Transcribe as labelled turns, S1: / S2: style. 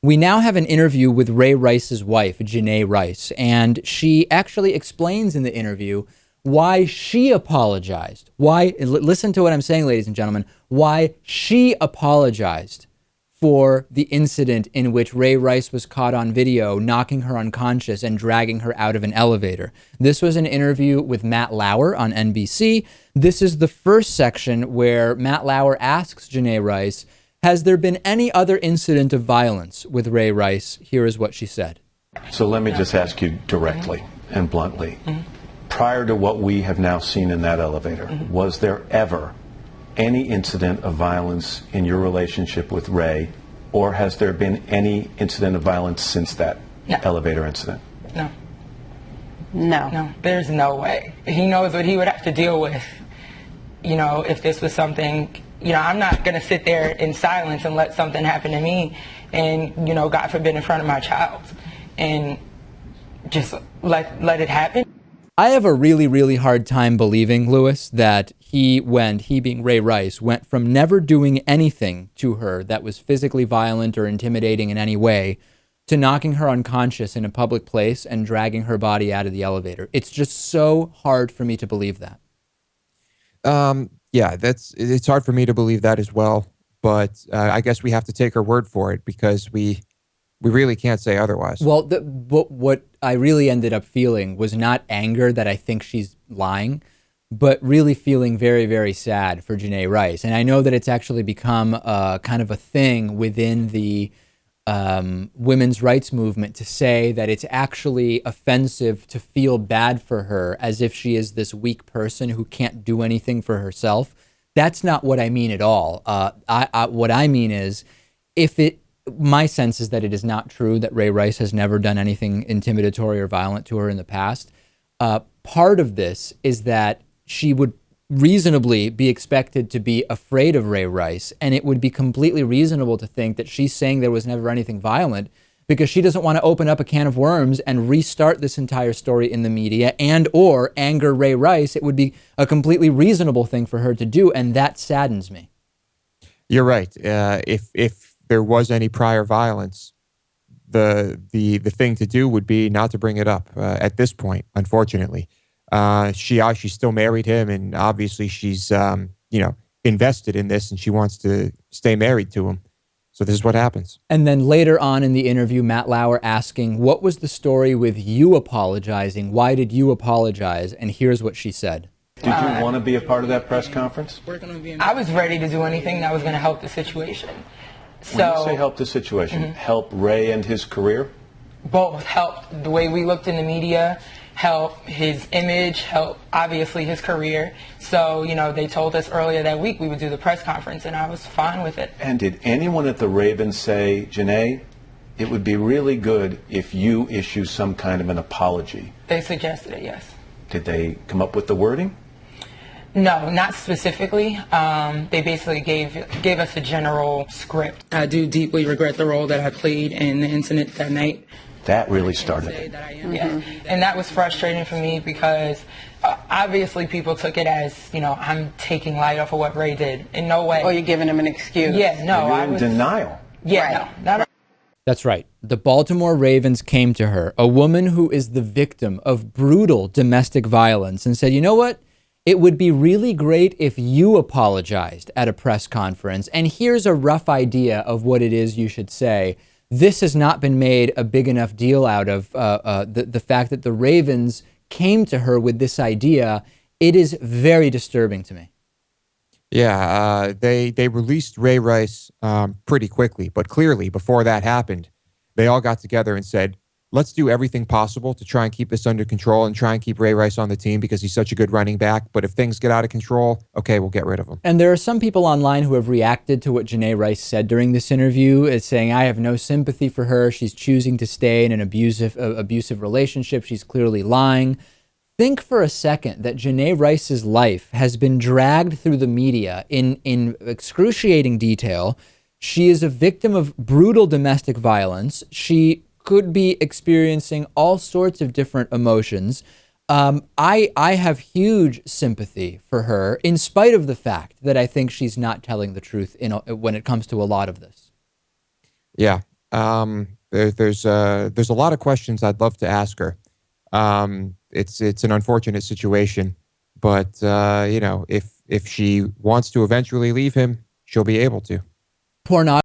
S1: We now have an interview with Ray Rice's wife, Janay Rice, and she actually explains in the interview why she apologized. Listen to what I'm saying, ladies and gentlemen, why she apologized for the incident in which Ray Rice was caught on video knocking her unconscious and dragging her out of an elevator. This was an interview with Matt Lauer on NBC. This is the first section where Matt Lauer asks Janay Rice, has there been any other incident of violence with Ray Rice? Here is what she said.
S2: So let me just ask you directly and bluntly. Prior to what we have now seen in that elevator, was there ever any incident of violence in your relationship with Ray, or has there been any incident of violence since that elevator incident?
S3: No. No, there's no way. He knows what he would have to deal with, if this was something, I'm not going to sit there in silence and let something happen to me and, God forbid, in front of my child and just let it happen.
S1: I have a really, really hard time believing, Lewis, that he being Ray Rice, went from never doing anything to her that was physically violent or intimidating in any way to knocking her unconscious in a public place and dragging her body out of the elevator. It's just so hard for me to believe that.
S4: Yeah, it's hard for me to believe that as well. But I guess we have to take her word for it because we really can't say otherwise.
S1: Well, what I really ended up feeling was not anger that I think she's lying, but really feeling very, very sad for Janay Rice. And I know that it's actually become kind of a thing within the women's rights movement to say that it's actually offensive to feel bad for her as if she is this weak person who can't do anything for herself. That's not what I mean at all. What I mean is, my sense is that it is not true that Ray Rice has never done anything intimidatory or violent to her in the past. Part of this is that she would reasonably be expected to be afraid of Ray Rice, and it would be completely reasonable to think that she's saying there was never anything violent because she doesn't want to open up a can of worms and restart this entire story in the media and or anger Ray Rice. It would be a completely reasonable thing for her to do, and that saddens me.
S4: You're right. If there was any prior violence, the thing to do would be not to bring it up at this point, unfortunately. She still married him, and obviously she's invested in this, and she wants to stay married to him. So this is what happens.
S1: And then later on in the interview, Matt Lauer asking, what was the story with you apologizing? Why did you apologize? And here's what she said.
S2: Did you want to be a part of that press conference?
S3: I was ready to do anything that was going to help the situation.
S2: When you say help the situation, help Ray and his career?
S3: Both. Help the way we looked in the media, help his image, help obviously his career. So, they told us earlier that week we would do the press conference, and I was fine with it.
S2: And did anyone at the Ravens say, Janay, it would be really good if you issue some kind of an apology?
S3: They suggested it, yes.
S2: Did they come up with the wording?
S3: No, not specifically. They basically gave us a general script. I do deeply regret the role that I played in the incident that night.
S2: That really started it.
S3: Yes. And that was frustrating for me because obviously people took it as, I'm taking light off of what Ray did. In no way.
S5: Or you're giving him an excuse.
S3: Yeah, no.
S2: You're in denial.
S3: Yeah,
S5: right.
S3: No.
S1: That's right. The Baltimore Ravens came to her, a woman who is the victim of brutal domestic violence, and said, you know what? It would be really great if you apologized at a press conference. And here's a rough idea of what it is you should say. This has not been made a big enough deal out of the fact that the Ravens came to her with this idea. It is very disturbing to me.
S4: Yeah, they released Ray Rice pretty quickly, but clearly before that happened, they all got together and said, let's do everything possible to try and keep this under control and try and keep Ray Rice on the team because he's such a good running back. But if things get out of control, okay, we'll get rid of him.
S1: And there are some people online who have reacted to what Janay Rice said during this interview as saying, I have no sympathy for her. She's choosing to stay in an abusive relationship. She's clearly lying. Think for a second that Janay Rice's life has been dragged through the media in excruciating detail. She is a victim of brutal domestic violence. She could be experiencing all sorts of different emotions. I have huge sympathy for her, in spite of the fact that I think she's not telling the truth when it comes to a lot of this.
S4: Yeah, There's a lot of questions I'd love to ask her. It's an unfortunate situation, but if she wants to eventually leave him, she'll be able to.
S1: Pornography